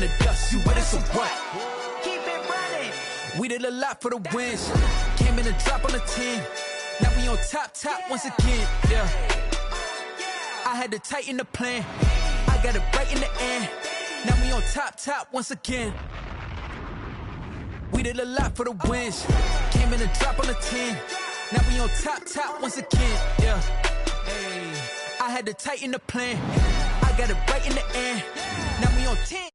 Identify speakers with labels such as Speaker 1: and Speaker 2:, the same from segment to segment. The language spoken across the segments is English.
Speaker 1: the dust, you with us or what?
Speaker 2: Keep it running.
Speaker 1: We did a lot for the wins. Came in a drop on the 10. Now we on top once again, yeah. I had to tighten the plan. I got it right in the end. Now we on top once again. We did a lot for the wins. Came in a drop on the 10. Now we on top once again, yeah. Hey, I had to tighten the plan. I got it right in the end. Now we on 10.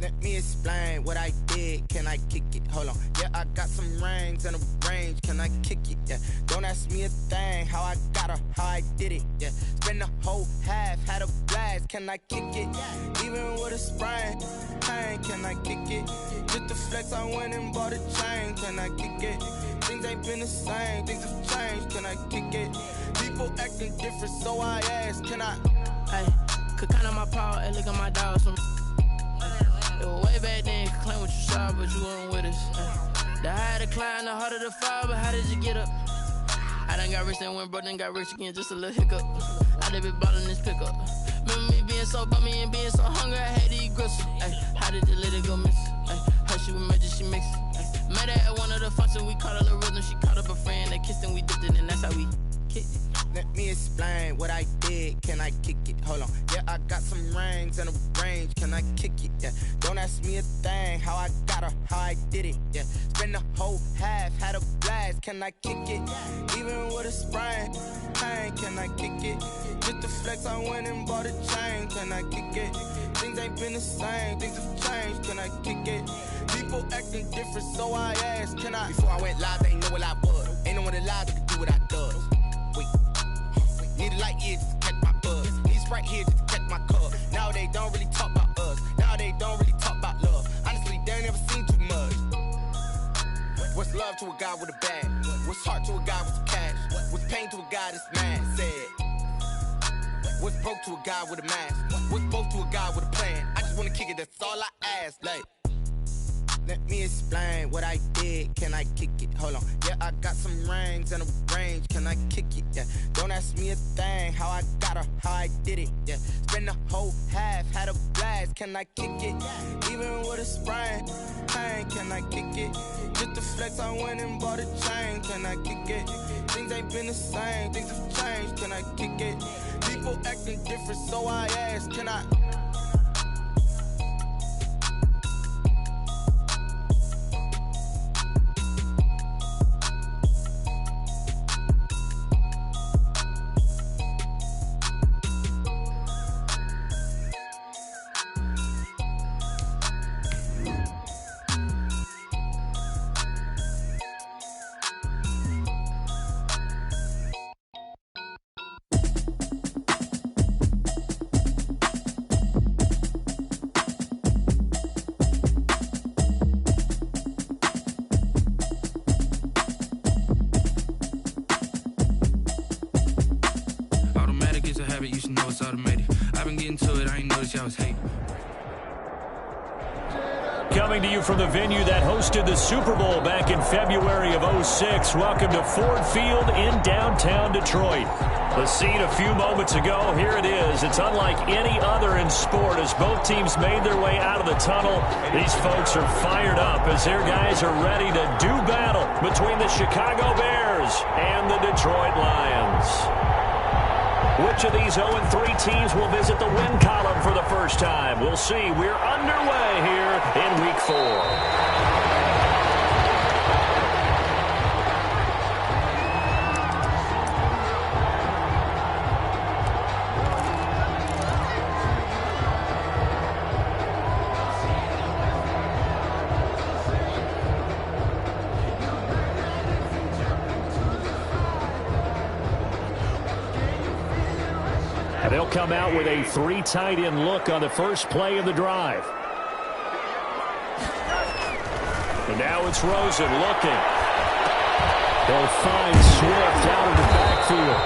Speaker 3: Let me explain what I did. Can I kick it? Hold on. Yeah, I got some rings and a range. Can I kick it? Yeah. Don't ask me a thing. How I got her, how I did it. Yeah. Spend the whole half, had a blast. Can I kick it? Even with a sprain. Pain, can I kick it? Just the flex, I went and bought a chain. Can I kick it? Things ain't been the same. Things have changed. Can I kick it? People acting different, so I ask. Can I?
Speaker 4: Hey, could count on my power and look at my dogs from. Way back then, you could claim what you saw, but you weren't with us. The higher the climb, the harder the fall, but how did you get up? I done got rich and went broke, then got rich again, just a little hiccup. I done been ballin' this pickup. Remember me being so bummy and being so hungry, I had to eat gristle. How did you let it go miss? Her she was magic, she mixed. Met her at one of the functions, we caught a little rhythm, she caught up a friend, they kissed and we dipped it, and that's how we kicked it.
Speaker 3: Let me explain what I did. Can I kick it? Hold on. Yeah, I got some rings and a range. Can I kick it? Yeah. Don't ask me a thing. How I got her, how I did it. Yeah. Spend the whole half, had a blast. Can I kick it? Even with a sprain. Pain, can I kick it? Just the flex, I went and bought a chain. Can I kick it? Things ain't been the same. Things have changed. Can I kick it? People acting different, so I asked. Can I? Before I went live, they ain't know what I was. Ain't no one alive that could do what I does. Wait. Need a light here just to catch my buzz. Need Sprite here just to catch my cup. Now they don't really talk about us. Now they don't really talk about love. Honestly, they ain't never seen too much. What's love to a guy with a bag? What's heart to a guy with some cash? What's pain to a guy that's mad? Said. What's broke to a guy with a mask? What's both to a guy with a plan? I just wanna kick it, that's all I ask. Like, let me explain what I did. Can I kick it? Hold on. Yeah, I got some rings and a range. Can I kick it? Yeah. Don't ask me a thing. How I got her, how I did it. Yeah. Spend the whole half, had a blast. Can I kick it? Even with a sprain. Pain, can I kick it? Just the flex, I went and bought a chain. Can I kick it? Things ain't been the same. Things have changed. Can I kick it? People acting different, so I ask. Can I?
Speaker 5: You should know it's automated. I've been getting to it, I ain't noticed y'all was hating.
Speaker 6: Coming to you from the venue that hosted the Super Bowl back in February of '06. Welcome to Ford Field in downtown Detroit. The scene a few moments ago, here it is. It's unlike any other in sport as both teams made their way out of the tunnel. These folks are fired up as their guys are ready to do battle between the Chicago Bears and the Detroit Lions. Which of these 0-3 teams will visit the win column for the first time? We'll see. We're underway here in Week 4. They'll come out with a 3 tight end look on the first play of the drive. And now it's Rosen looking. They'll find Swift out of the backfield.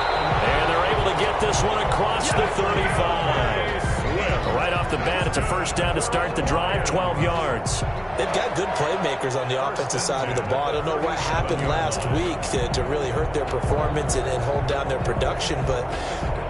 Speaker 6: And they're able to get this one across the 35. Right off the bat, it's a first down to start the drive, 12 yards.
Speaker 7: They've got good playmakers on the offensive side of the ball. I don't know what happened last week to really hurt their performance and hold down their production, but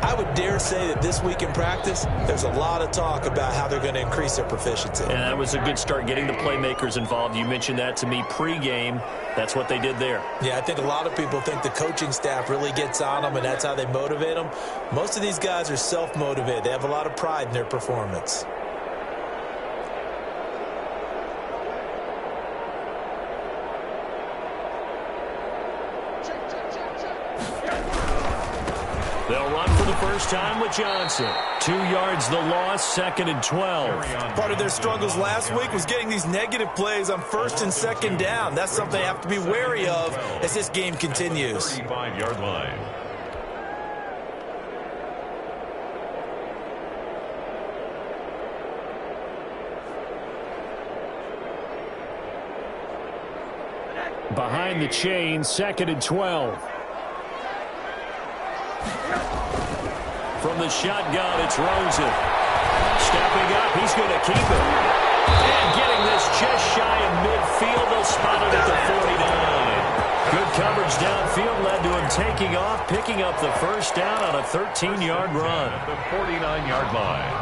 Speaker 7: I would dare say that this week in practice, there's a lot of talk about how they're going to increase their proficiency.
Speaker 6: And that was a good start, getting the playmakers involved. You mentioned that to me pregame. That's what they did there.
Speaker 7: Yeah, I think a lot of people think the coaching staff really gets on them, and that's how they motivate them. Most of these guys are self-motivated. They have a lot of pride in their performance.
Speaker 6: They'll run for the first time with Johnson. 2 yards the loss, 2nd and 12.
Speaker 7: Part of their struggles last week was getting these negative plays on 1st and 2nd down. That's something they have to be wary of as this game continues.
Speaker 8: 35-yard line.
Speaker 6: Behind the chain, 2nd and 12. From the shotgun, it's Rosen. Stepping up, he's going to keep it. And getting this just shy of midfield. They'll spot it at the 49. Good coverage downfield led to him taking off, picking up the first down on a 13-yard run.
Speaker 8: At the 49-yard line.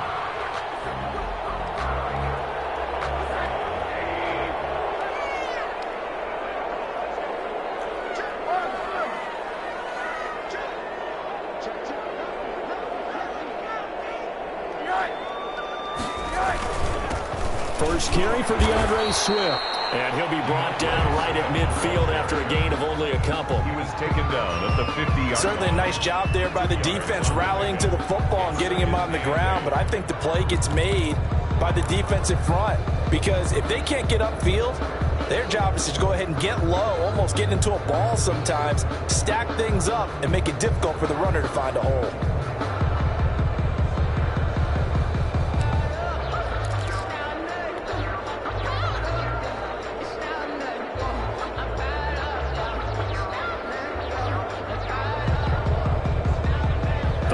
Speaker 6: First carry for DeAndre Swift. And he'll be brought down right at midfield after a gain of only a couple.
Speaker 8: He was taken down at the 50-yard.
Speaker 7: Certainly a nice job there by the defense rallying to the football and getting him on the ground. But I think the play gets made by the defensive front. Because if they can't get upfield, their job is to go ahead and get low, almost get into a ball sometimes, stack things up, and make it difficult for the runner to find a hole.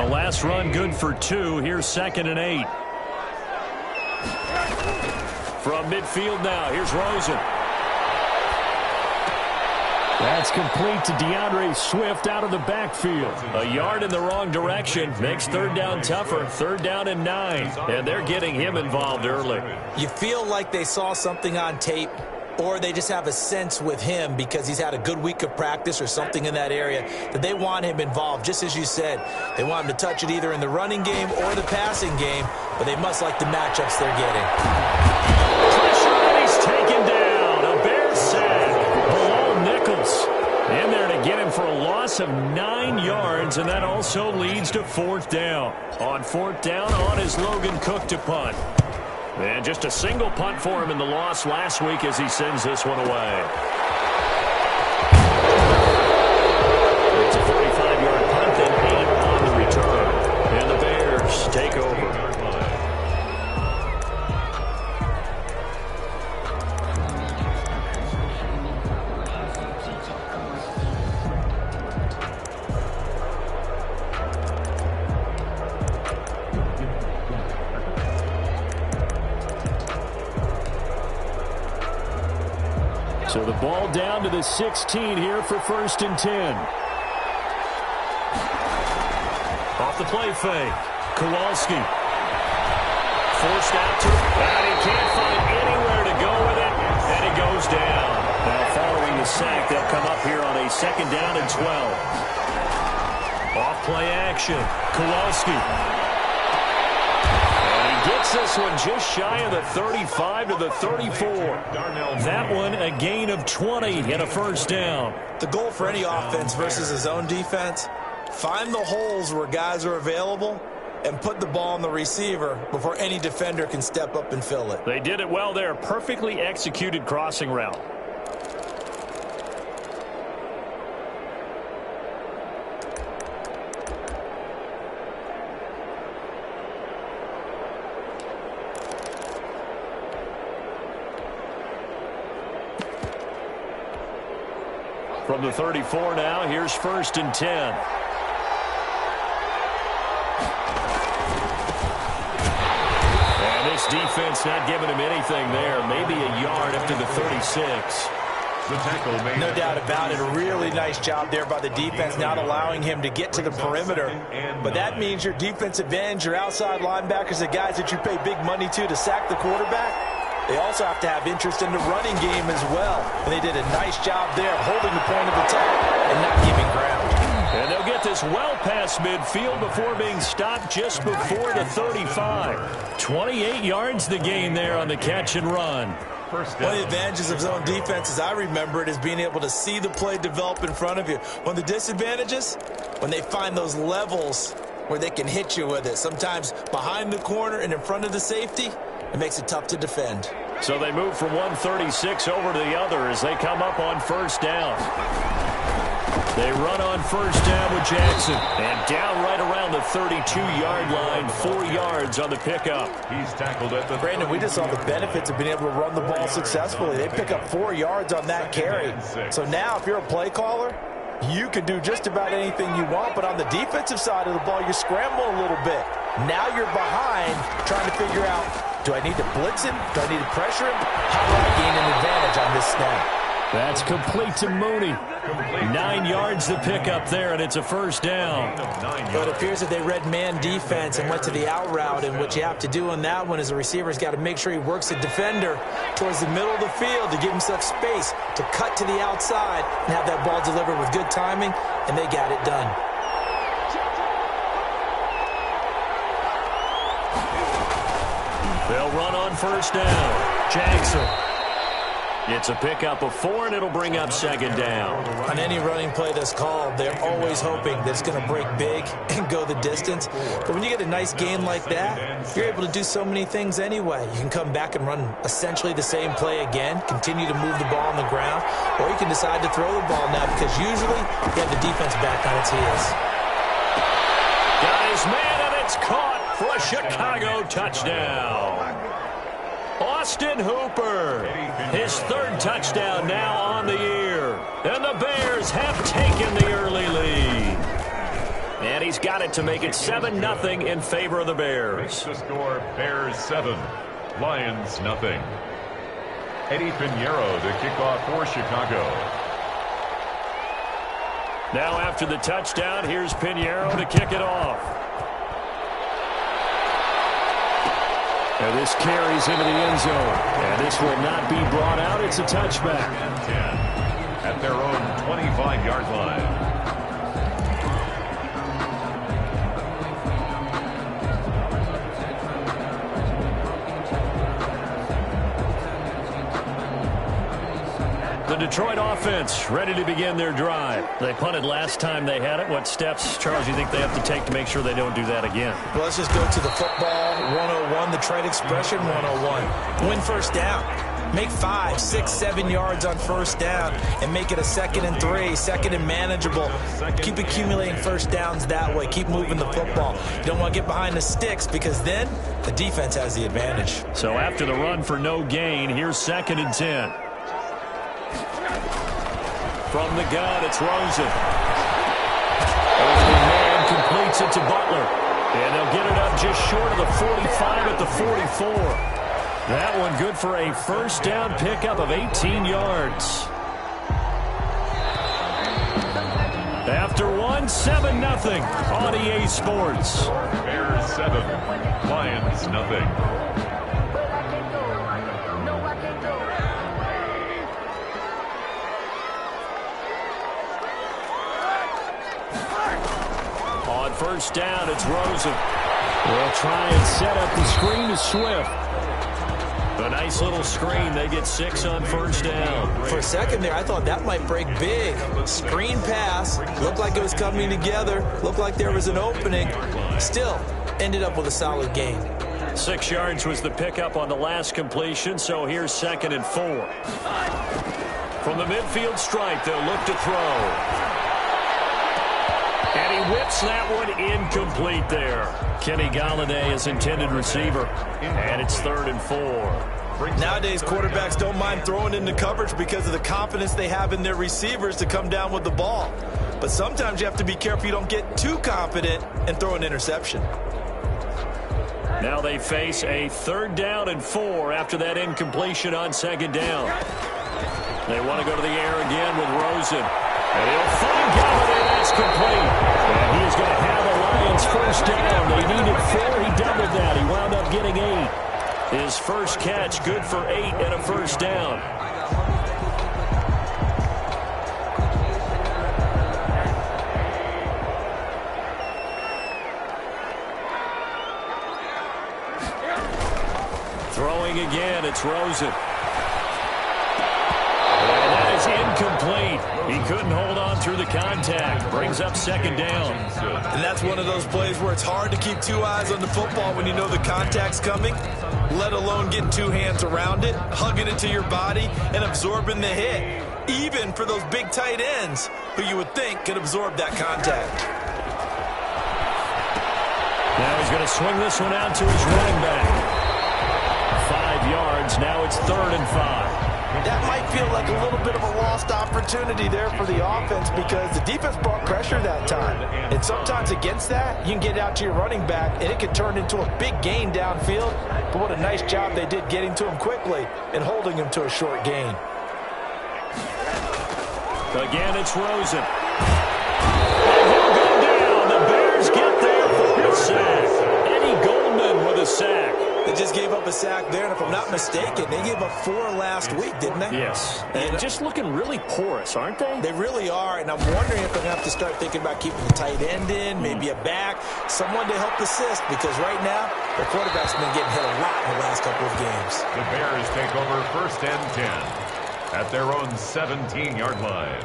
Speaker 6: Last run good for 2. Here's 2nd and 8. From midfield now, here's Rosen. That's complete to DeAndre Swift out of the backfield. A yard in the wrong direction makes 3rd down tougher. 3rd down and 9. And they're getting him involved early.
Speaker 7: You feel like they saw something on tape, or they just have a sense with him because he's had a good week of practice or something in that area that they want him involved. Just as you said, they want him to touch it either in the running game or the passing game, but they must like the matchups they're getting.
Speaker 6: Pressure, and he's taken down. A Bears sack. Below Nichols. In there to get him for a loss of 9 yards, and that also leads to 4th down. On 4th down, on is Logan Cook to punt. And just a single punt for him in the loss last week as he sends this one away. It's a 45-yard punt, then 8 on the return. And the Bears take over. So the ball down to the 16 here for 1st and 10. Off the play fake. Kowalski. Forced out to it, and he can't find anywhere to go with it, and it goes down. Now following the sack, they'll come up here on a 2nd down and 12. Off play action. Kowalski. Gets this one just shy of the 35 to the 34. That one a gain of 20 and a 1st down.
Speaker 7: The goal for any offense versus a zone defense, find the holes where guys are available and put the ball on the receiver before any defender can step up and fill it.
Speaker 6: They did it well there. Perfectly executed crossing route. From the 34 now, here's 1st and 10. And this defense not giving him anything there. Maybe a yard up to the 36.
Speaker 7: No doubt about it. A really nice job there by the defense, not allowing him to get to the perimeter. But that means your defensive ends, your outside linebackers, the guys that you pay big money to sack the quarterback, they also have to have interest in the running game as well. And they did a nice job there holding the point of attack and not giving ground.
Speaker 6: And they'll get this well past midfield before being stopped just before the 35. 28 yards the gain there on the catch and run.
Speaker 7: One of the advantages of zone defense, as I remember it, is being able to see the play develop in front of you. One of the disadvantages, when they find those levels where they can hit you with it. Sometimes behind the corner and in front of the safety, it makes it tough to defend.
Speaker 6: So they move from 136 over to the other as they come up on 1st down. They run on 1st down with Jackson. And down right around the 32-yard line, 4 yards on the pickup.
Speaker 8: He's tackled at the
Speaker 7: Brandon, we just saw the benefits of being able to run the ball successfully. They pick up 4 yards on that carry. So now if you're a play caller, you can do just about anything you want. But on the defensive side of the ball, you scramble a little bit. Now you're behind trying to figure out, do I need to blitz him? Do I need to pressure him? How do I gain an advantage on this snap?
Speaker 6: That's complete to Mooney. 9 yards the pickup there, and it's a 1st down.
Speaker 7: But it appears that they read man defense and went to the out route, and what you have to do on that one is a receiver's got to make sure he works the defender towards the middle of the field to give himself space to cut to the outside and have that ball delivered with good timing, and they got it done.
Speaker 6: They'll run on 1st down. Jackson. It's a pickup of 4, and it'll bring up 2nd down.
Speaker 7: On any running play that's called, they're always hoping that it's going to break big and go the distance. But when you get a nice game like that, you're able to do so many things anyway. You can come back and run essentially the same play again, continue to move the ball on the ground, or you can decide to throw the ball now because usually you have the defense back on its heels.
Speaker 6: Got his man, and it's caught for a Chicago touchdown. Austin Hooper, his 3rd touchdown now on the year. And the Bears have taken the early lead. And he's got it to make it 7-0 in favor of the Bears.
Speaker 8: The score, Bears 7, Lions nothing. Eddie Pinheiro to kick off for Chicago.
Speaker 6: Now after the touchdown, here's Pinheiro to kick it off. And this carries into the end zone. And this will not be brought out. It's a touchback.
Speaker 8: 10 at their own 25-yard line.
Speaker 6: The Detroit offense ready to begin their drive. They punted last time they had it. What steps, Charles, you think they have to take to make sure they don't do that again?
Speaker 7: Well, let's just go to the football 101, the trade expression 101. Win 1st down. Make 5, 6, 7 yards on 1st down and make it a 2nd and 3, 2nd and manageable. Keep accumulating 1st downs that way. Keep moving the football. You don't want to get behind the sticks because then the defense has the advantage.
Speaker 6: So after the run for no gain, here's 2nd and 10. From the gun, it's Rosen. Opening man completes it to Butler. And they'll get it up just short of the 45 at the 44. That one good for a 1st down pickup of 18 yards. After 7-0 on EA Sports.
Speaker 8: Bears 7, Lions nothing.
Speaker 6: On 1st down, it's Rosen. They'll try and set up the screen to Swift. A nice little screen. They get 6 on 1st down.
Speaker 7: For a second there, I thought that might break big. Screen pass. Looked like it was coming together. Looked like there was an opening. Still, ended up with a solid gain.
Speaker 6: 6 yards was the pickup on the last completion, so here's 2nd and 4. From the midfield stripe, they'll look to throw. And he whips that one incomplete there. Kenny Galladay is intended receiver. And it's 3rd and 4.
Speaker 7: Nowadays, quarterbacks don't mind throwing into coverage because of the confidence they have in their receivers to come down with the ball. But sometimes you have to be careful you don't get too confident and throw an interception.
Speaker 6: Now they face a 3rd down and 4 after that incompletion on 2nd down. They want to go to the air again with Rosen. And he'll find Galladay. That's complete. And he is going to have the Lions 1st down. They needed 4. He doubled that. He wound up getting 8. His first catch, good for 8 and a 1st down. Throwing again, it's Rosen. And that is incomplete. He couldn't hold on through the contact. Brings up 2nd down.
Speaker 7: And that's one of those plays where it's hard to keep 2 eyes on the football when you know the contact's coming, let alone getting 2 hands around it, hugging it to your body, and absorbing the hit, even for those big tight ends who you would think could absorb that contact.
Speaker 6: Now he's going to swing this one out to his running back. 5 yards. Now it's 3rd and 5.
Speaker 7: That might feel like a little bit of a lost opportunity there for the offense because the defense brought pressure that time. And sometimes against that, you can get out to your running back, and it can turn into a big gain downfield. But what a nice job they did getting to him quickly and holding him to a short gain.
Speaker 6: Again, it's Rosen. And he'll go down. The Bears get there for a sack. Eddie Goldman with a sack.
Speaker 7: They just gave up a sack there, and if I'm not mistaken, they gave up 4 last week, didn't they?
Speaker 6: Yes. And just looking really porous, aren't they?
Speaker 7: They really are, and I'm wondering if they're going to have to start thinking about keeping the tight end in, maybe a back, someone to help assist, because right now, their quarterback's been getting hit a lot in the last couple of games.
Speaker 8: The Bears take over 1st and 10 at their own 17-yard line.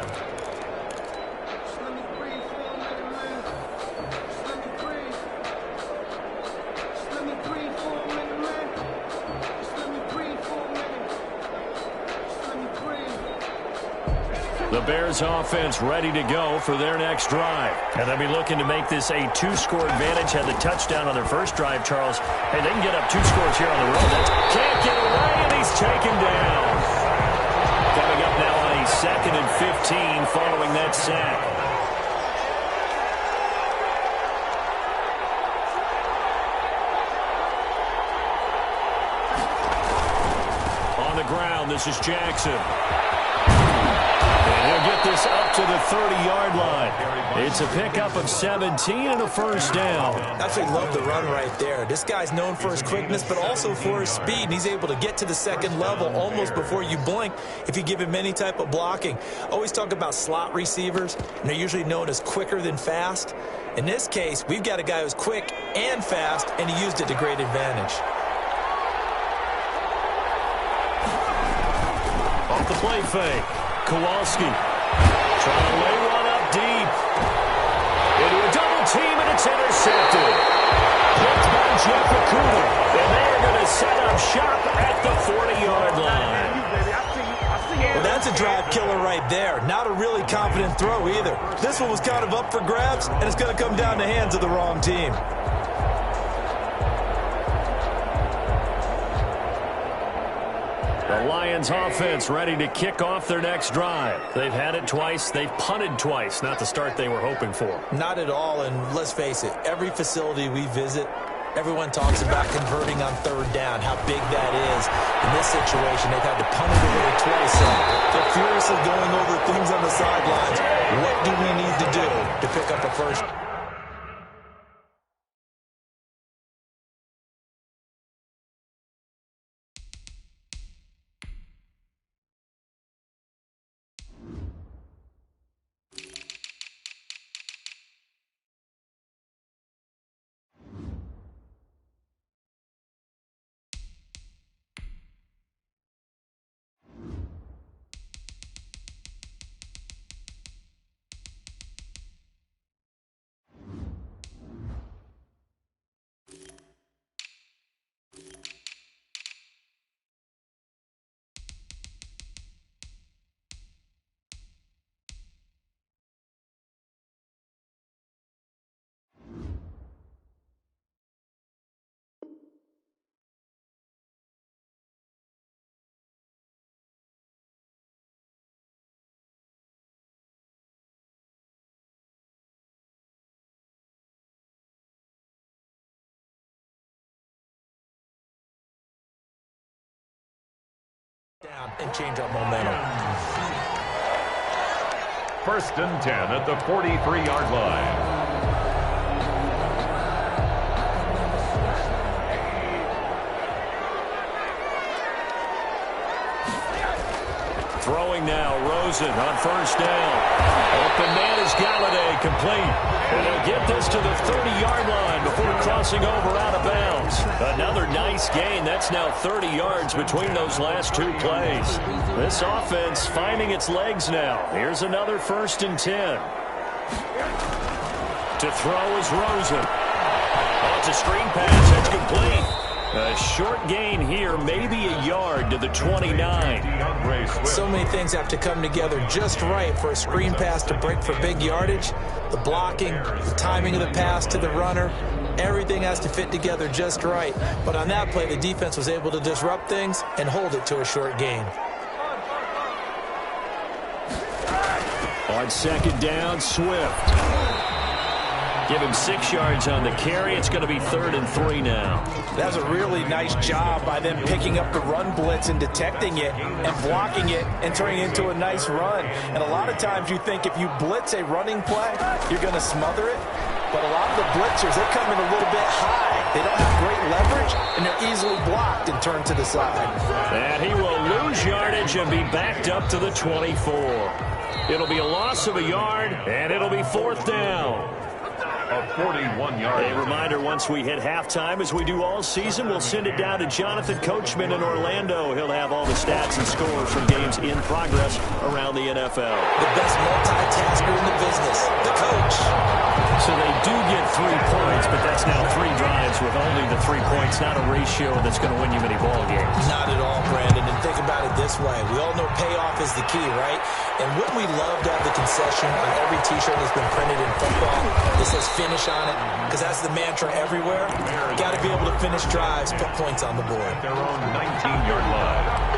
Speaker 6: The Bears offense ready to go for their next drive. And they'll be looking to make this a 2-score advantage. Had the touchdown on their first drive, Charles. Hey, they can get up 2 scores here on the road. Can't get away, and he's taken down. Coming up now on a 2nd and 15 following that sack. On the ground, this is Jackson. And he'll get this up to the 30-yard line. It's a pickup of 17 and a 1st down.
Speaker 7: Absolutely love the run right there. This guy's known for his quickness, but also for his speed. And he's able to get to the 2nd level almost before you blink if you give him any type of blocking. Always talk about slot receivers, and they're usually known as quicker than fast. In this case, we've got a guy who's quick and fast, and he used it to great advantage.
Speaker 6: Off the play fake. Kowalski trying to lay one up deep. Into a double team, and it's intercepted. Picked by Jeff Okuda. And they're going to set up shop at the 40-yard line.
Speaker 7: Well, that's a drive killer right there. Not a really confident throw either. This one was kind of up for grabs, and it's going to come down the hands of the wrong team.
Speaker 6: The Lions offense ready to kick off their next drive. They've had it twice. They've punted twice. Not the start they were hoping for.
Speaker 7: Not at all, and let's face it, every facility we visit, everyone talks about converting on 3rd down, how big that is. In this situation, they've had to punt it away twice. They're furiously going over things on the sidelines. What do we need to do to pick up a 1st? down and change our momentum.
Speaker 8: 1st and 10 at the 43-yard line.
Speaker 6: Throwing now, Rosen on 1st down. Open man is Galladay, complete. And they'll get this to the 30-yard line before crossing over out of bounds. Another nice gain. That's now 30 yards between those last 2 plays. This offense finding its legs now. Here's another 1st and 10. To throw is Rosen. Oh, it's a screen pass. That's complete. A short gain here, maybe a yard to the 29.
Speaker 7: So many things have to come together just right for a screen pass to break for big yardage. The blocking, the timing of the pass to the runner, everything has to fit together just right. But on that play, the defense was able to disrupt things and hold it to a short gain.
Speaker 6: On 2nd down, Swift. Give him 6 yards on the carry. It's going to be 3rd and 3 now.
Speaker 7: That was a really nice job by them picking up the run blitz and detecting it and blocking it and turning it into a nice run. And a lot of times you think if you blitz a running play, you're going to smother it. But a lot of the blitzers, they come in a little bit high. They don't have great leverage, and they're easily blocked and turned to the side.
Speaker 6: And he will lose yardage and be backed up to the 24. It'll be a loss of a yard, and it'll be 4th down.
Speaker 8: A 41-yard.
Speaker 6: A reminder, once we hit halftime, as we do all season, we'll send it down to Jonathan Coachman in Orlando. He'll have all the stats and scores from games in progress around the NFL.
Speaker 7: The best multitasker in the business, the coach.
Speaker 6: So they do get 3 points, but that's now 3 drives with only the 3 points, not a ratio that's going to win you many ball games.
Speaker 7: Not at all, Brandon. And think about it this way. We all know payoff is the key, right? And wouldn't we love to have the concession on every T-shirt that's been printed in football that says finish on it? Because that's the mantra everywhere. Got to be able to finish drives, put points on the board.
Speaker 8: Their own 19-yard line.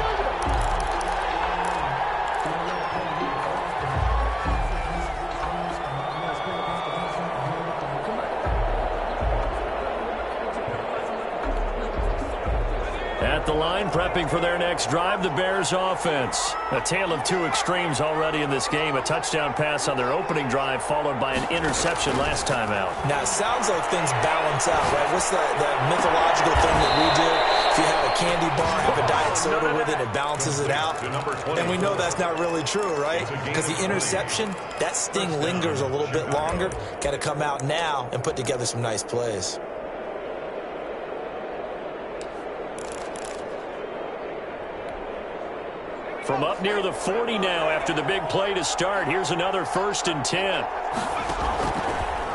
Speaker 6: At the line, prepping for their next drive, the Bears offense. A tale of 2 extremes already in this game. A touchdown pass on their opening drive, followed by an interception last time out.
Speaker 7: Now, it sounds like things balance out, right? What's that mythological thing that we do? If you have a candy bar, have a diet soda with it, it balances it out. And we know that's not really true, right? Because the interception, that sting lingers a little bit longer. Got to come out now and put together some nice plays.
Speaker 6: From up near the 40 now after the big play to start. Here's another 1st and 10.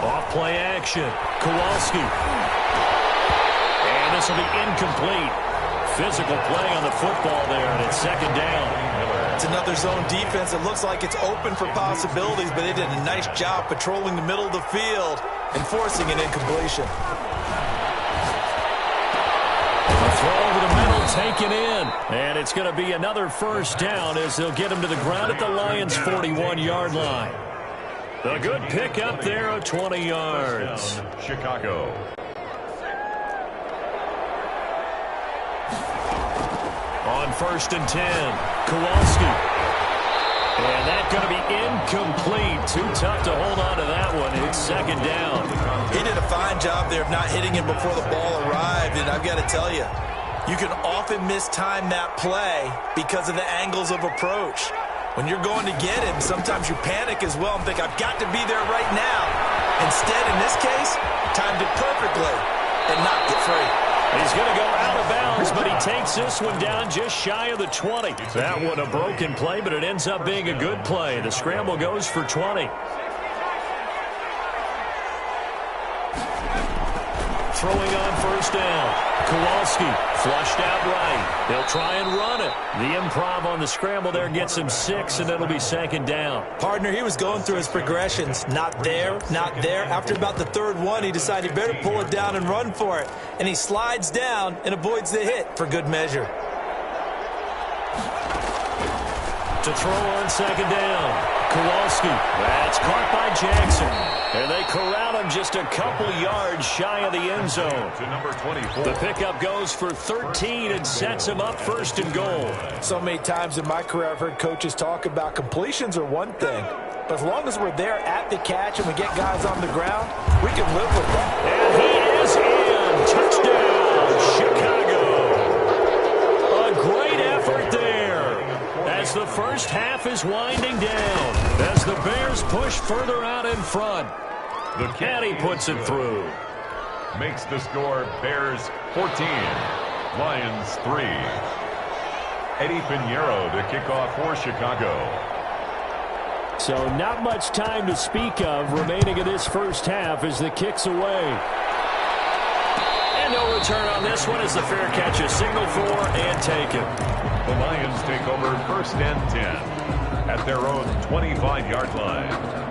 Speaker 6: Off play action. Kowalski. And this will be incomplete. Physical play on the football there, and it's 2nd down.
Speaker 7: It's another zone defense. It looks like it's open for possibilities, but they did a nice job patrolling the middle of the field and forcing an incompletion.
Speaker 6: Throw over the middle, taken in. And it's going to be another 1st down as they'll get him to the ground at the Lions' 41-yard line. A good pick up there of 20 yards.
Speaker 8: Chicago.
Speaker 6: On 1st and 10, Kowalski. And that's going to be incomplete. Too tough to hold on to that one. It's 2nd down.
Speaker 7: He did a fine job there of not hitting him before the ball arrived. And I've got to tell you, you can often mistime that play because of the angles of approach. When you're going to get him, sometimes you panic as well and think, I've got to be there right now. Instead, in this case, timed it perfectly and knocked it free.
Speaker 6: He's going to go out of bounds, but he takes this one down just shy of the 20. That one a broken play, but it ends up being a good play. The scramble goes for 20. Throwing on 1st down. Kowalski flushed out right. They'll try and run it. The improv on the scramble there gets him 6, and it'll be 2nd down.
Speaker 7: Partner, he was going through his progressions. Not there, not there. After about the 3rd one, he decided he better pull it down and run for it. And he slides down and avoids the hit for good measure.
Speaker 6: To throw on second down. Kowalski. That's caught by Jackson. And they corral him just a couple yards shy of the end zone.
Speaker 8: To number 24.
Speaker 6: The pickup goes for 13 and sets him up first and goal.
Speaker 7: So many times in my career I've heard coaches talk about completions are one thing, but as long as we're there at the catch and we get guys on the ground, we can live with that.
Speaker 6: And he is in. Touchdown, Chicago. A great effort there as the first half is winding down. As the Bears push further out in front.
Speaker 8: The
Speaker 6: Caddy puts it through.
Speaker 8: Makes the score Bears 14, Lions 3. Eddie Pinheiro to kick off for Chicago.
Speaker 6: So not much time to speak of remaining in this first half as the kick's away. And no return on this one as the fair catch is signaled for and taken.
Speaker 8: The Lions take over first and 10 at their own 25-yard line.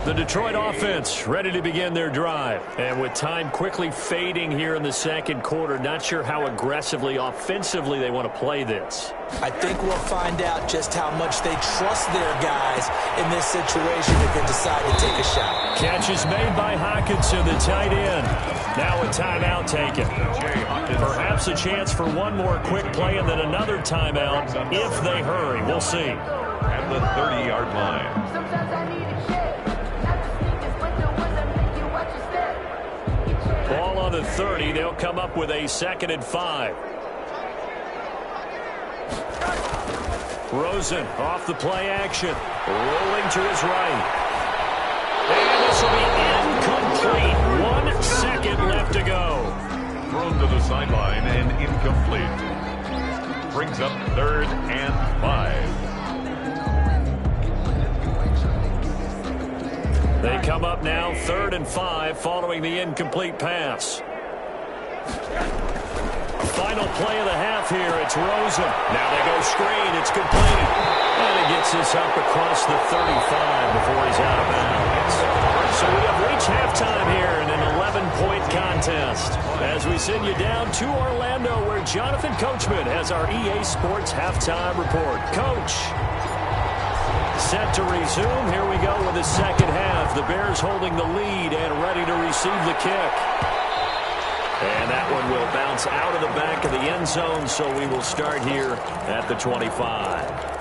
Speaker 6: The Detroit offense ready to begin their drive. And with time quickly fading here in the second quarter, not sure how aggressively, offensively they want to play this.
Speaker 7: I think we'll find out just how much they trust their guys in this situation if they decide to take a shot.
Speaker 6: Catch is made by Hawkinson, the tight end. Now a timeout taken. Perhaps a chance for one more quick play and then another timeout if they hurry. We'll see.
Speaker 8: At the 30-yard line.
Speaker 6: Ball on the 30. They'll come up with a 2nd and 5. Rosen off the play action. Rolling to his right. And this will be incomplete. 1 second left to go.
Speaker 8: Thrown to the sideline and incomplete. Brings up 3rd and 5.
Speaker 6: They come up now 3rd and 5 following the incomplete pass. Final play of the half here. It's Rosen. Now they go screen. It's completed. And he gets this up across the 35 before he's out of bounds. So we have reached halftime here in an 11-point contest. As we send you down to Orlando where Jonathan Coachman has our EA Sports halftime report. Coach. Set to resume. Here we go with the second half. The Bears holding the lead and ready to receive the kick. And that one will bounce out of the back of the end zone, so we will start here at the 25.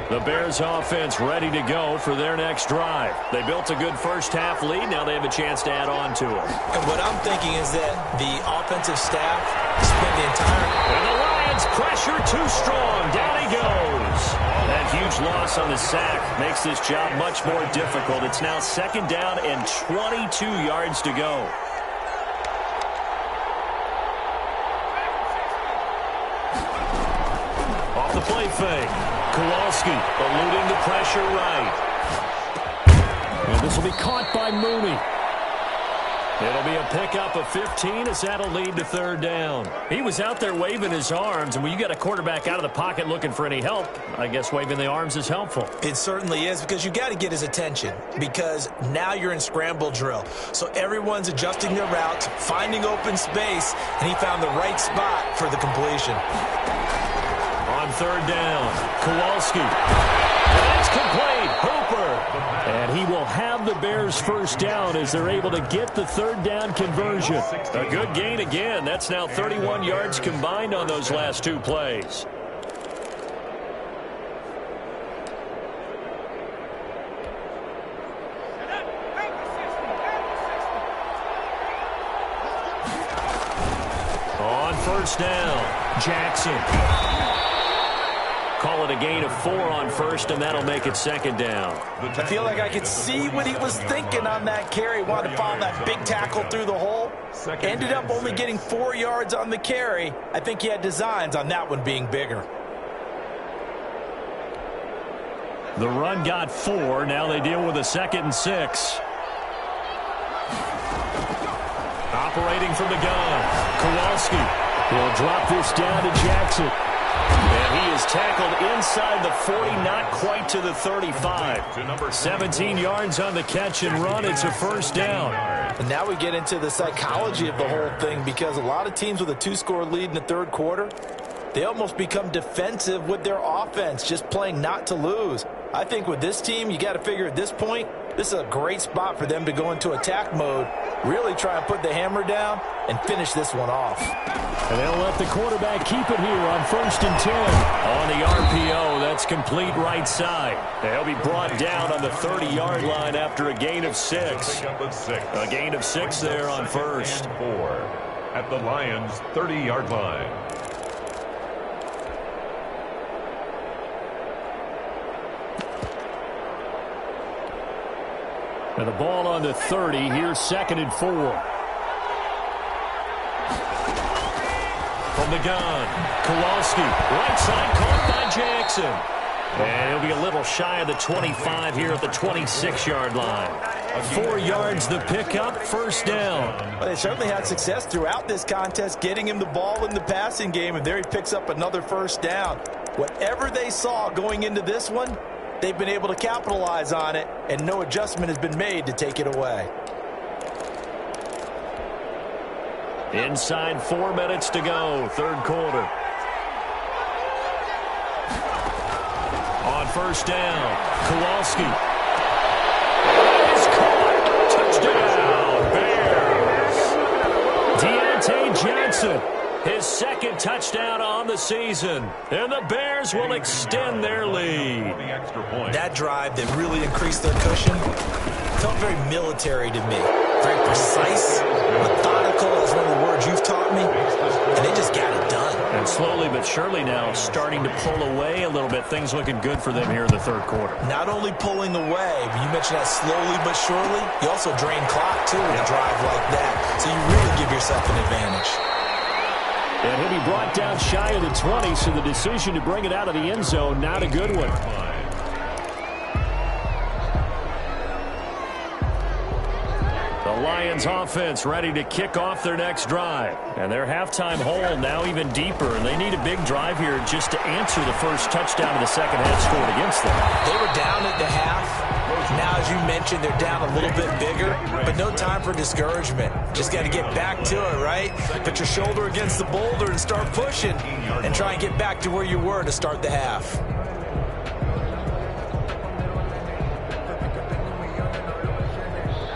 Speaker 6: The Bears offense ready to go for their next drive. They built a good first half lead. Now they have a chance to add on to it.
Speaker 7: And what I'm thinking is that the offensive staff spent the entire...
Speaker 6: And the Lions pressure too strong. Down he goes. That huge loss on the sack makes this job much more difficult. It's now 2nd down and 22 yards to go. Off the play fake. Kowalski eluding the pressure right. And this will be caught by Mooney. It'll be a pickup of 15 as that'll lead to 3rd down. He was out there waving his arms, and when you got a quarterback out of the pocket looking for any help, I guess waving the arms is helpful.
Speaker 7: It certainly is, because you got to get his attention, because now you're in scramble drill. So everyone's adjusting their routes, finding open space, and he found the right spot for the completion.
Speaker 6: On 3rd down, Kowalski. That's complete. Hooper. And he will have the Bears first down as they're able to get the 3rd down conversion. A good gain again. That's now 31 yards combined on those last 2 plays. On 1st down, Jackson. Call it a gain of 4 on 1st, and that'll make it 2nd down.
Speaker 7: I feel like I could see what he was thinking on that carry. Wanted to follow that big tackle through the hole. Ended up only getting 4 yards on the carry. I think he had designs on that one being bigger.
Speaker 6: The run got 4. Now they deal with a 2nd and 6. Operating from the gun, Kowalski. He'll drop this down to Jackson. And he is tackled inside the 40, not quite to the 35. 17 yards on the catch and run. It's a first down.
Speaker 7: And now we get into the psychology of the whole thing, because a lot of teams with a 2-score lead in the third quarter, they almost become defensive with their offense, just playing not to lose. I think with this team, you got to figure at this point, this is a great spot for them to go into attack mode, really try and put the hammer down and finish this one off.
Speaker 6: And they'll let the quarterback keep it here on 1st and 10. On the RPO, that's complete right side. They'll be brought down on the 30-yard line after a gain of 6. A gain of 6 there on first.
Speaker 8: 4 at the Lions' 30-yard line.
Speaker 6: And the ball on the 30. Here's 2nd and 4. From the gun, Kowalski. Right side caught by Jackson. And he'll be a little shy of the 25 here at the 26-yard line. 4 yards the pickup, first down.
Speaker 7: Well, they certainly had success throughout this contest getting him the ball in the passing game, and there he picks up another first down. Whatever they saw going into this one, they've been able to capitalize on it, and no adjustment has been made to take it away.
Speaker 6: Inside 4 minutes to go, third quarter. On first down, Kowalski. Is caught. Touchdown, Bears. Deontay Johnson, his 2nd touchdown on the season. And the Bears will extend their lead.
Speaker 7: That drive that really increased their cushion felt very military to me. Very precise, methodical is one of the words you've taught me, and they just got it done.
Speaker 6: And slowly but surely now starting to pull away a little bit. Things looking good for them here in the third quarter.
Speaker 7: Not only pulling away, but you mentioned that slowly but surely, you also drain clock too in a drive like that. So you really give yourself an advantage.
Speaker 6: And he'll be brought down shy of the 20, so the decision to bring it out of the end zone, not a good one. The Lions offense ready to kick off their next drive. And their halftime hole now even deeper, and they need a big drive here just to answer the first touchdown of the second half scored against them.
Speaker 7: They were down at the half. Now, as you mentioned, they're down a little bit bigger, but no time for discouragement. Just got to get back to it, right? Put your shoulder against the boulder and start pushing and try and get back to where you were to start the half.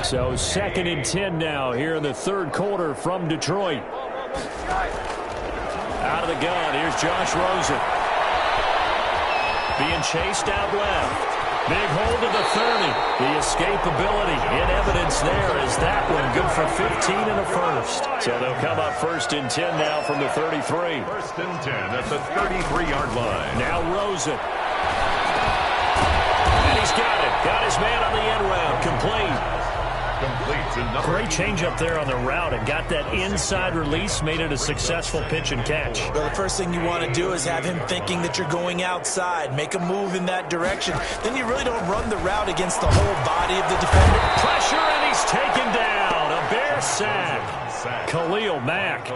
Speaker 6: So 2nd and 10 now here in the third quarter from Detroit. Out of the gun, here's Josh Rosen. Being chased out left. Big hold of the 30. The escapability in evidence there is that one good for 15 and a first. So they'll come up 1st and 10 now from the 33.
Speaker 8: 1st and 10 at the 33-yard line.
Speaker 6: Now Rosen. And he's got it. Got his man on the end round. Complete. Great change up there on the route and got that inside release, made it a successful pitch and catch.
Speaker 7: Well, the first thing you want to do is have him thinking that you're going outside, make a move in that direction. Then you really don't run the route against the whole body of the defender.
Speaker 6: Pressure, and he's taken down. A Bear sack. Khalil Mack.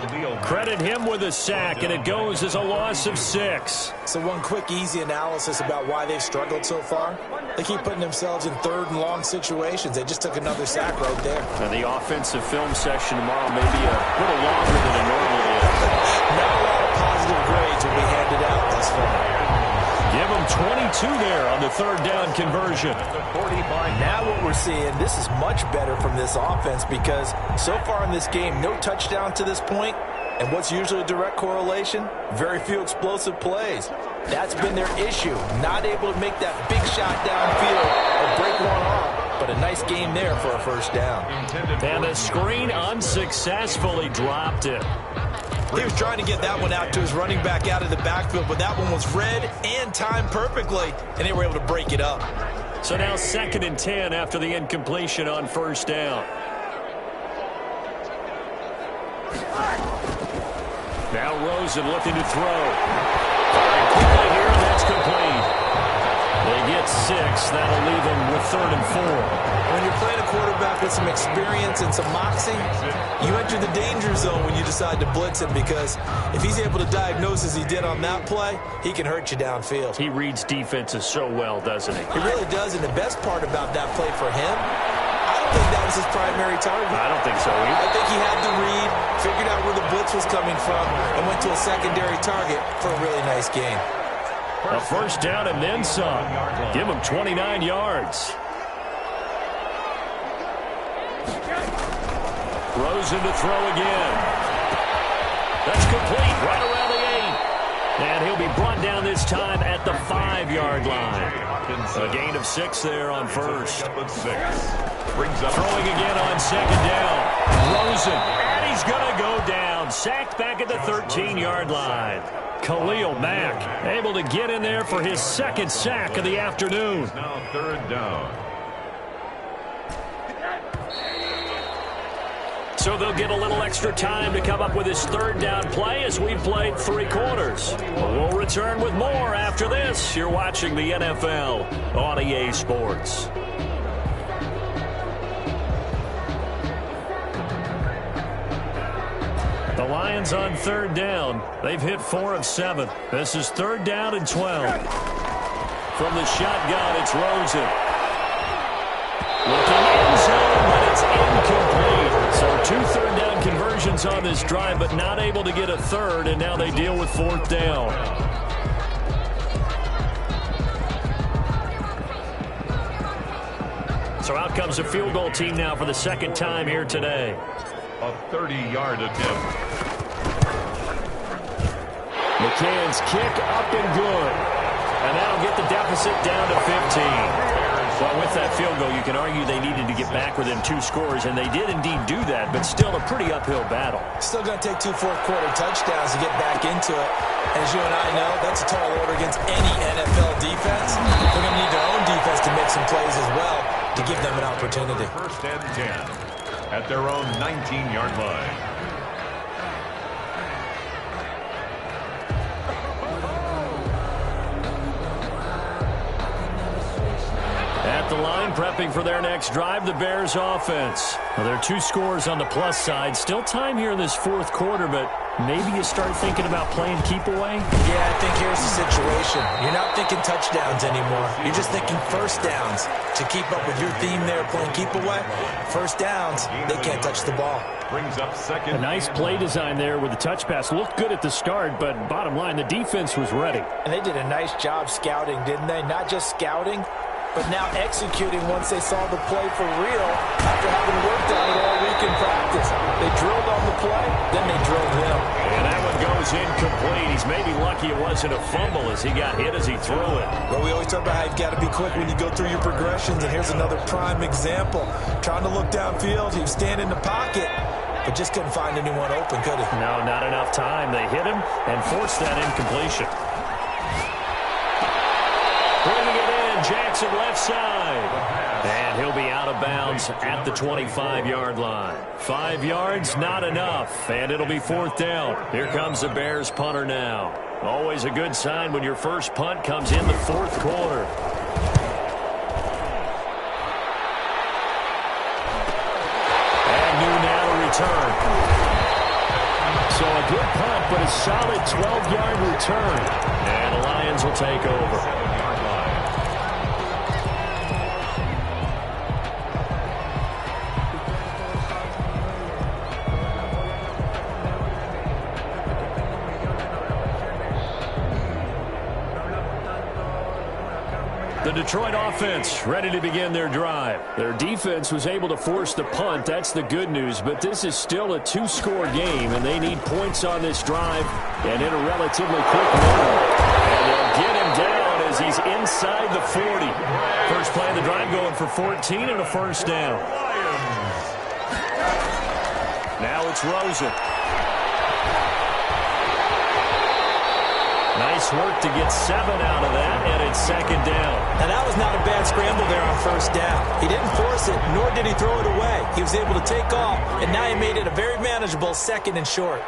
Speaker 6: Credit him with a sack, and it goes as a loss of 6.
Speaker 7: So one quick, easy analysis about why they've struggled so far. They keep putting themselves in 3rd and long situations. They just took another sack right there.
Speaker 6: And the offensive film session tomorrow may be a little longer than it normally is.
Speaker 7: Not a lot of positive grades will be handed out thus far.
Speaker 6: Give them 22 there on the 3rd down conversion.
Speaker 7: Now what we're seeing, this is much better from this offense because so far in this game, no touchdown to this point. And what's usually a direct correlation? Very few explosive plays. That's been their issue. Not able to make that big shot downfield or break one off. But a nice game there for a first down.
Speaker 6: And the screen unsuccessfully dropped it.
Speaker 7: He was trying to get that one out to his running back out of the backfield, but that one was read and timed perfectly, and they were able to break it up.
Speaker 6: So now 2nd and 10 after the incompletion on first down. Now Rosen looking to throw. Firing quickly here, and that's complete. They get 6. That'll leave them with 3rd and 4.
Speaker 7: When you're playing a quarterback with some experience and some moxie, you enter the danger zone when you decide to blitz him, because if he's able to diagnose as he did on that play, he can hurt you downfield.
Speaker 6: He reads defenses so well, doesn't he?
Speaker 7: He really does, and the best part about that play for him, I don't think that was his primary target.
Speaker 6: I don't think so either.
Speaker 7: I think he had to read, figured out where the blitz was coming from, and went to a secondary target for a really nice gain.
Speaker 6: A first down and then some. Give him 29 yards. Rosen to throw again. That's complete right around the 8. And he'll be brought down this time at the 5-yard line. A gain of 6 there on first. Throwing again on second down. Rosen. And he's going to go down. Sacked back at the 13-yard line. Khalil Mack able to get in there for his 2nd sack of the afternoon.
Speaker 8: Now 3rd down.
Speaker 6: So they'll get a little extra time to come up with his 3rd down play as we've played 3 quarters. We'll return with more after this. You're watching the NFL on EA Sports. The Lions on 3rd down. They've hit 4 of 7. This is 3rd down and 12. From the shotgun, it's Rosen. Looking end zone, but it's incomplete. So 2 3rd down conversions on this drive, but not able to get a 3rd, and now they deal with 4th down. So out comes a field goal team now for the 2nd time here today.
Speaker 8: A 30-yard attempt.
Speaker 6: McCann's kick up and good. And that'll get the deficit down to 15. Well, with that field goal, you can argue they needed to get back within 2 scores, and they did indeed do that, but still a pretty uphill battle.
Speaker 7: Still going to take 2 fourth-quarter touchdowns to get back into it. As you and I know, that's a tall order against any NFL defense. They're going to need their own defense to make some plays as well to give them an opportunity.
Speaker 8: 1st and 10 at their own 19-yard line.
Speaker 6: At the line, prepping for their next drive, the Bears offense. Well, there are 2 scores on the plus side. Still time here in this 4th quarter, but maybe you start thinking about playing keep away?
Speaker 7: Yeah, I think here's the situation. You're not thinking touchdowns anymore. You're just thinking 1st downs. To keep up with your theme there, playing keep away, 1st downs, they can't touch the ball.
Speaker 8: Brings up 2nd.
Speaker 6: A nice play design there with the touch pass. Looked good at the start, but bottom line, the defense was ready.
Speaker 7: And they did a nice job scouting, didn't they? Not just scouting, but now executing once they saw the play for real after having worked on it all week in practice. They drilled on the play, then they drilled him.
Speaker 6: And that one goes incomplete. He's maybe lucky it wasn't a fumble as he got hit as he threw it.
Speaker 7: But we always talk about how you've got to be quick when you go through your progressions, and here's another prime example. Trying to look downfield, he was standing in the pocket, but just couldn't find anyone open, could he?
Speaker 6: No, not enough time. They hit him and forced that incompletion. Bringing it in, Jackson left side. And he'll be out of bounds at the 25-yard line. 5 yards, not enough. And it'll be 4th down. Here comes the Bears punter now. Always a good sign when your first punt comes in the 4th quarter. Agnew now to return. So a good punt, but a solid 12-yard return. And the Lions will take over. The Detroit offense ready to begin their drive. Their defense was able to force the punt. That's the good news. But this is still a 2-score game, and they need points on this drive and in a relatively quick manner. And they'll get him down as he's inside the 40. First play of the drive going for 14 and a first down. Now it's Rosen. Nice work to get 7 out of that, and it's 2nd down.
Speaker 7: And that was not a bad scramble there on 1st down. He didn't force it, nor did he throw it away. He was able to take off, and now he made it a very manageable 2nd and short.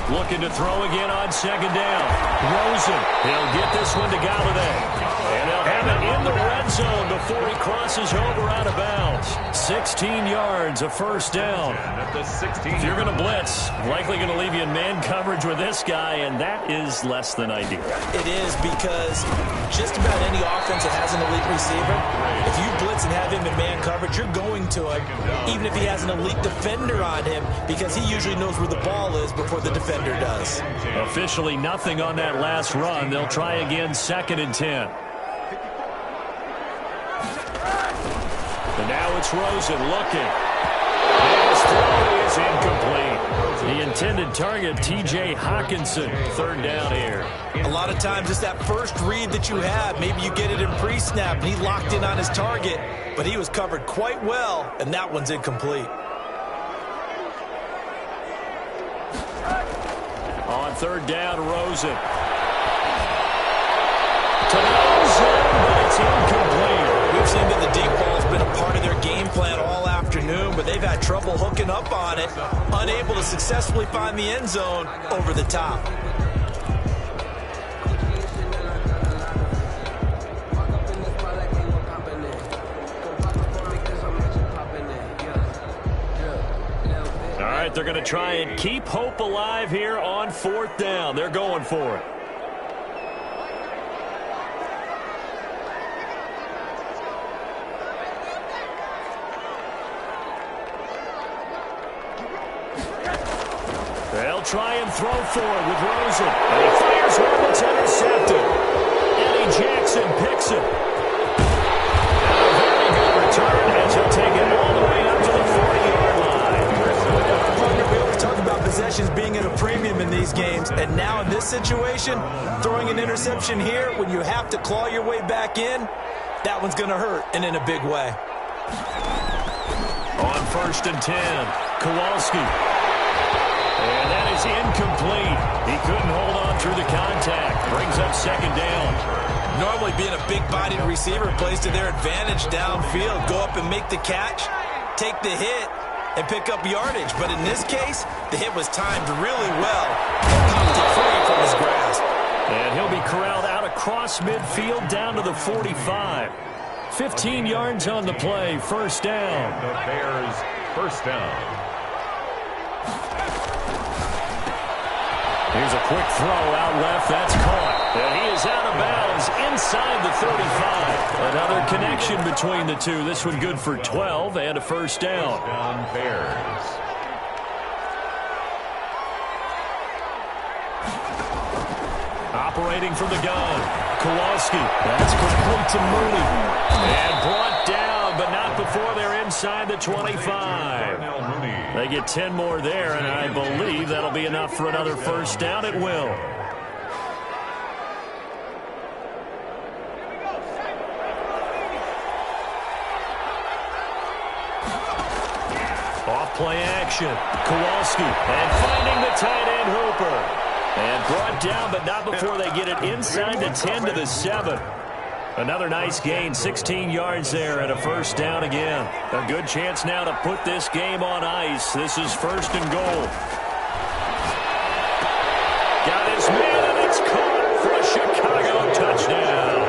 Speaker 6: Looking to throw again on second down. Rosen, he'll get this one to Galladay. And they'll have it in the red zone before he crosses over out of bounds. 16 yards, a first down. If you're going to blitz, likely going to leave you in man coverage with this guy, and that is less than ideal.
Speaker 7: It is, because just about any offense that has an elite receiver, if you blitz and have him in man coverage, you're going to him, even if he has an elite defender on him, because he usually knows where the ball is before the defender does.
Speaker 6: Officially nothing on that last run. They'll try again, 2nd and 10. And now it's Rosen looking. His throw is incomplete. The intended target, T.J. Hawkinson, 3rd down here.
Speaker 7: A lot of times it's that first read that you have. Maybe you get it in pre-snap, and he locked in on his target, but he was covered quite well, and that one's incomplete.
Speaker 6: On 3rd down, Rosen. To the end zone, but it's incomplete.
Speaker 7: We've seen that the deep ball has been a part of their game plan all afternoon, but they've had trouble hooking up on it, unable to successfully find the end zone over the top.
Speaker 6: All right, they're going to try and keep hope alive here on 4th down. They're going for it. They'll try and throw forward with Rosen. And he fires one that's intercepted. Eddie Jackson picks it. And a very good return as he'll take it all the way up to the 40-yard line.
Speaker 7: We always talk about possessions being at a premium in these games, and now in this situation, throwing an interception here when you have to claw your way back in, that one's going to hurt, and in a big way.
Speaker 6: On 1st and 10, Kowalski. And that is incomplete. He couldn't hold on through the contact. Brings up 2nd down.
Speaker 7: Normally being a big-bodied receiver plays to their advantage downfield. Go up and make the catch, take the hit, and pick up yardage. But in this case, the hit was timed really well and popped it free from his grasp.
Speaker 6: And he'll be corralled out across midfield down to the 45. 15 yards on the play, 1st down.
Speaker 8: The Bears, 1st down.
Speaker 6: Here's a quick throw out left. That's caught. And he is out of bounds inside the 35. Another connection between the two. This one good for 12 and a 1st down.
Speaker 8: Bears.
Speaker 6: Operating from the gun. Kowalski. That's complete to Mooney. And brought down, but not before they're inside the 25. They get 10 more there, and I believe that'll be enough for another 1st down. It will. Off-play action. Kowalski. And finding the tight end Hooper. And brought down, but not before they get it inside the 10 to the 7. Another nice gain, 16 yards there and a 1st down again. A good chance now to put this game on ice. This is 1st and goal. Got his man, and it's caught for a Chicago touchdown.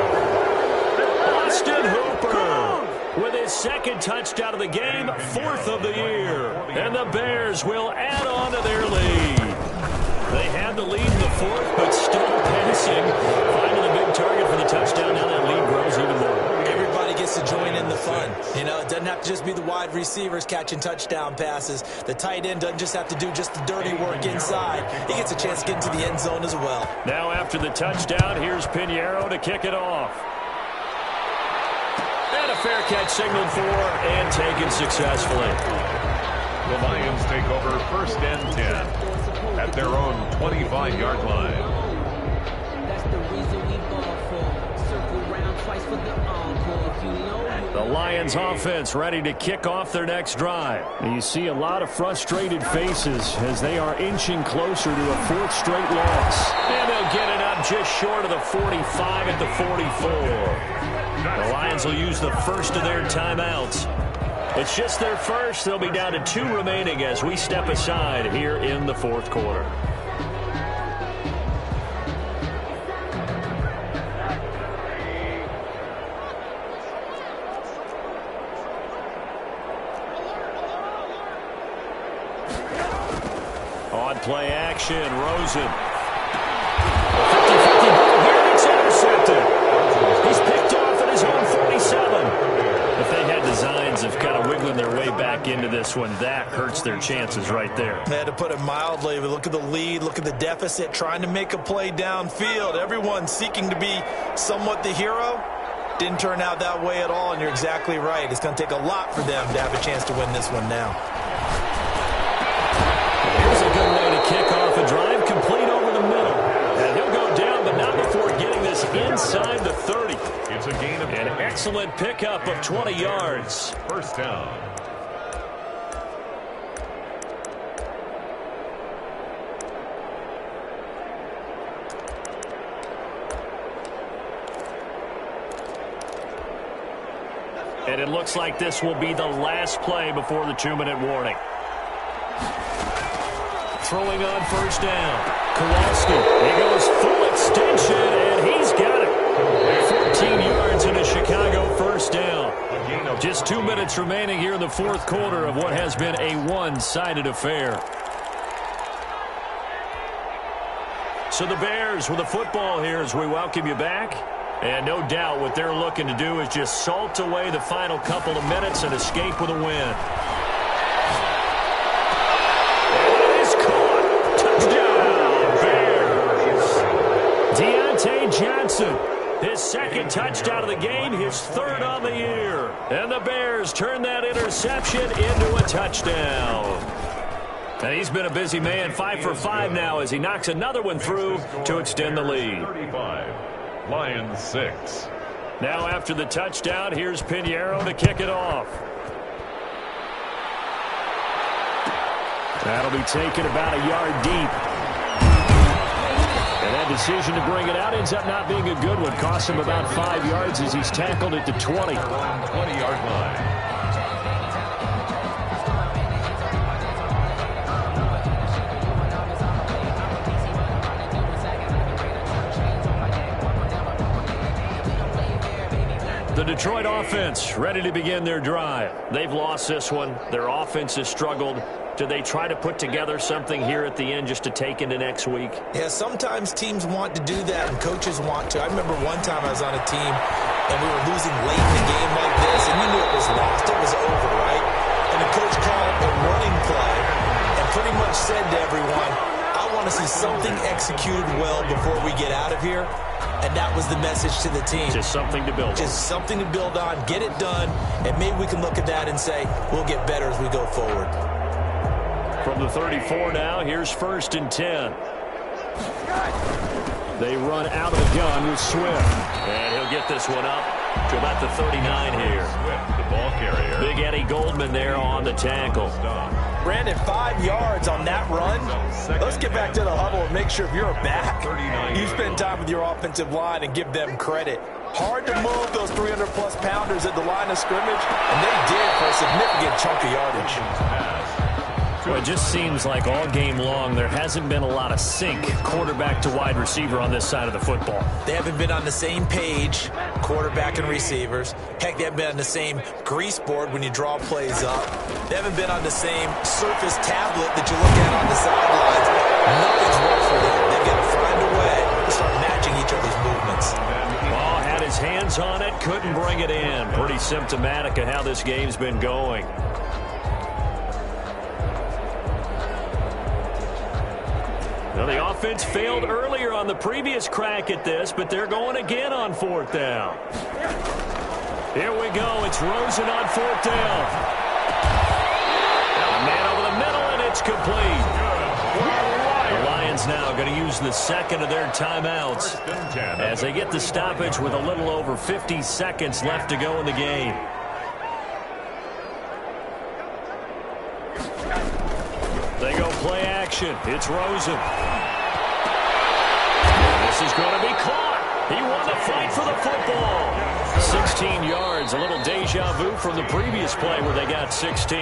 Speaker 6: Austin Hooper with his 2nd touchdown of the game, 4th of the year. And the Bears will add on to their lead. They had the lead in the 4th, but still passing. Finding the big target for the touchdown. Now that lead grows even more.
Speaker 7: Everybody gets to join in the fun. You know, it doesn't have to just be the wide receivers catching touchdown passes. The tight end doesn't just have to do just the dirty work inside. He gets a chance to get into the end zone as well.
Speaker 6: Now after the touchdown, here's Pinheiro to kick it off. And a fair catch signaled for and taken successfully.
Speaker 8: The Lions take over 1st and 10 at their own 25-yard line.
Speaker 2: That's the reason we ball for. Circle round twice for the encore. If you know
Speaker 6: The Lions offense ready to kick off their next drive. And you see a lot of frustrated faces as they are inching closer to a 4th straight loss. And they'll get it up just short of the 45 at the 44. The Lions will use the first of their timeouts. It's just their first. They'll be down to 2 remaining as we step aside here in the 4th quarter. On play action, Rosen. 50-50 ball here, it's intercepted. He's picked off at his own 47. If they had designs of kind of wiggling their way back into this one, that hurts their chances right there.
Speaker 7: They had to put it mildly. Look at the lead, look at the deficit, trying to make a play downfield. Everyone seeking to be somewhat the hero. Didn't turn out that way at all, and you're exactly right. It's going to take a lot for them to have a chance to win this one now.
Speaker 6: Here's a good way to kick off a drive, complete over the middle. And he'll go down, but not before getting this inside the 30.
Speaker 8: It's a gain of
Speaker 6: an excellent pickup of 20 yards.
Speaker 8: First down.
Speaker 6: And it looks like this will be the last play before the 2-minute warning. Throwing on first down. Kowalski. He goes full extension, and he's got it. 14 yards in a Chicago first down. Just 2 minutes remaining here in the fourth quarter of what has been a one-sided affair. So the Bears with the football here as we welcome you back. And no doubt what they're looking to do is just salt away the final couple of minutes and escape with a win. Johnson, his second touchdown of the game, his third on the year. And the Bears turn that interception into a touchdown. And he's been a busy man, 5 for 5 now as he knocks another one through to extend the lead.
Speaker 8: 35, Lions 6.
Speaker 6: Now after the touchdown, here's Pinheiro to kick it off. That'll be taken about a yard deep. And that decision to bring it out ends up not being a good one. Costs him about 5 yards as he's tackled at the 20.
Speaker 8: 20-yard line.
Speaker 6: The Detroit offense ready to begin their drive. They've lost this one. Their offense has struggled. Do they try to put together something here at the end just to take into next week?
Speaker 7: Yeah, sometimes teams want to do that and coaches want to. I remember one time I was on a team and we were losing late in the game like this, and you knew it was lost. It was over, right? And the coach called a running play and pretty much said to everyone, I want to see something executed well before we get out of here. And that was the message to the team.
Speaker 6: Just something to build on.
Speaker 7: Just something to build on, get it done, and maybe we can look at that and say, we'll get better as we go forward.
Speaker 6: From the 34 now, here's 1st and 10. They run out of the gun with Swift. And he'll get this one up to about the 39 here.
Speaker 8: Swift, the ball carrier.
Speaker 6: Big Eddie Goldman there on the tackle.
Speaker 7: Brandon, 5 yards on that run. Let's get back to the huddle and make sure if you're a back, you spend time with your offensive line and give them credit. Hard to move those 300-plus pounders at the line of scrimmage, and they did for a significant chunk of yardage.
Speaker 6: Well, it just seems like all game long there hasn't been a lot of sync quarterback to wide receiver on this side of the football.
Speaker 7: They haven't been on the same page, quarterback and receivers. Heck, they haven't been on the same grease board when you draw plays up. They haven't been on the same surface tablet that you look at on the sidelines. Nothing's worked for them. They've got to find a way to start matching each other's movements.
Speaker 6: Ball had his hands on it, couldn't bring it in. Pretty symptomatic of how this game's been going. Well, the offense failed earlier on the previous crack at this, but they're going again on 4th down. Here we go. It's Rosen on 4th down. A man over the middle, and it's complete. The Lions now going to use the second of their timeouts as they get the stoppage with a little over 50 seconds left to go in the game. They go play action. It's Rosen. This is going to be caught. He won the fight for the football. 16 yards, a little deja vu from the previous play where they got 16.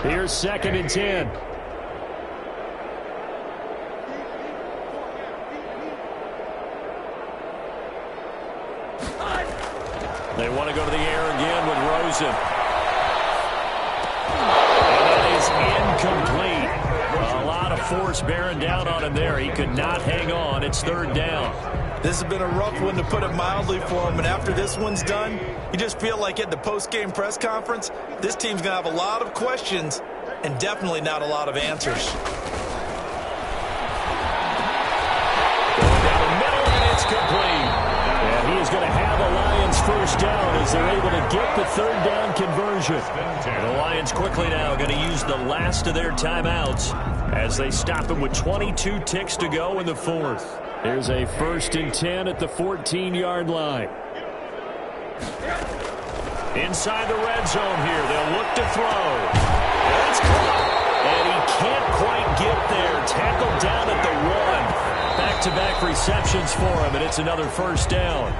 Speaker 6: Here's 2nd and 10. They want to go to the air again with Rosen. And that is incomplete. A lot of force bearing down on him there. He could not hang on. It's third down.
Speaker 7: This has been a rough one, to put it mildly, for him. And after this one's done, you just feel like at the post-game press conference, this team's going to have a lot of questions and definitely not a lot of answers.
Speaker 6: Going down the middle, and it's complete. And he is going to have a Lions first down as they're able to get the third down conversion. And the Lions quickly now going to use the last of their timeouts as they stop him with 22 ticks to go in the fourth. Here's a 1st and 10 at the 14-yard line. Inside the red zone here. They'll look to throw. That's caught. And he can't quite get there. Tackled down at the 1. Back-to-back receptions for him, and it's another first down.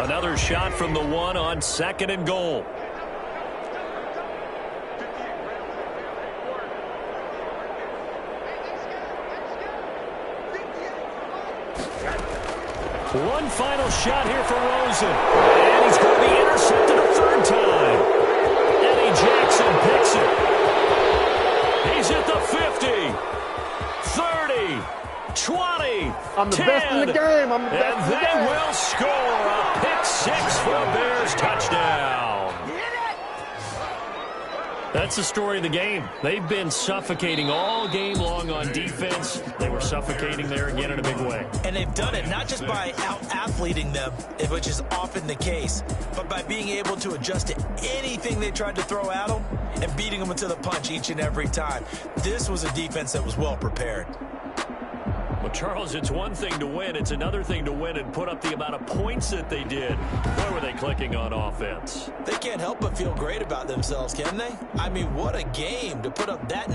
Speaker 6: Another shot from the 1 on 2nd and goal. One final shot here for Rosen. And he's going to be intercepted a third time. Eddie Jackson picks it. He's at the 50, 30, 20,
Speaker 9: I'm the
Speaker 6: 10.
Speaker 9: best in the game. I'm the best in the game.
Speaker 6: And they will score a pick 6 for a Bears touchdown. That's the story of the game. They've been suffocating all game long on defense. They were suffocating there again in a big way.
Speaker 7: And they've done it not just by out-athleting them, which is often the case, but by being able to adjust to anything they tried to throw at them and beating them to the punch each and every time. This was a defense that was well prepared.
Speaker 6: Well, Charles, it's one thing to win. It's another thing to win and put up the amount of points that they did. Boy, were they clicking on offense.
Speaker 7: They can't help but feel great about themselves, can they? I mean, what a game to put up that.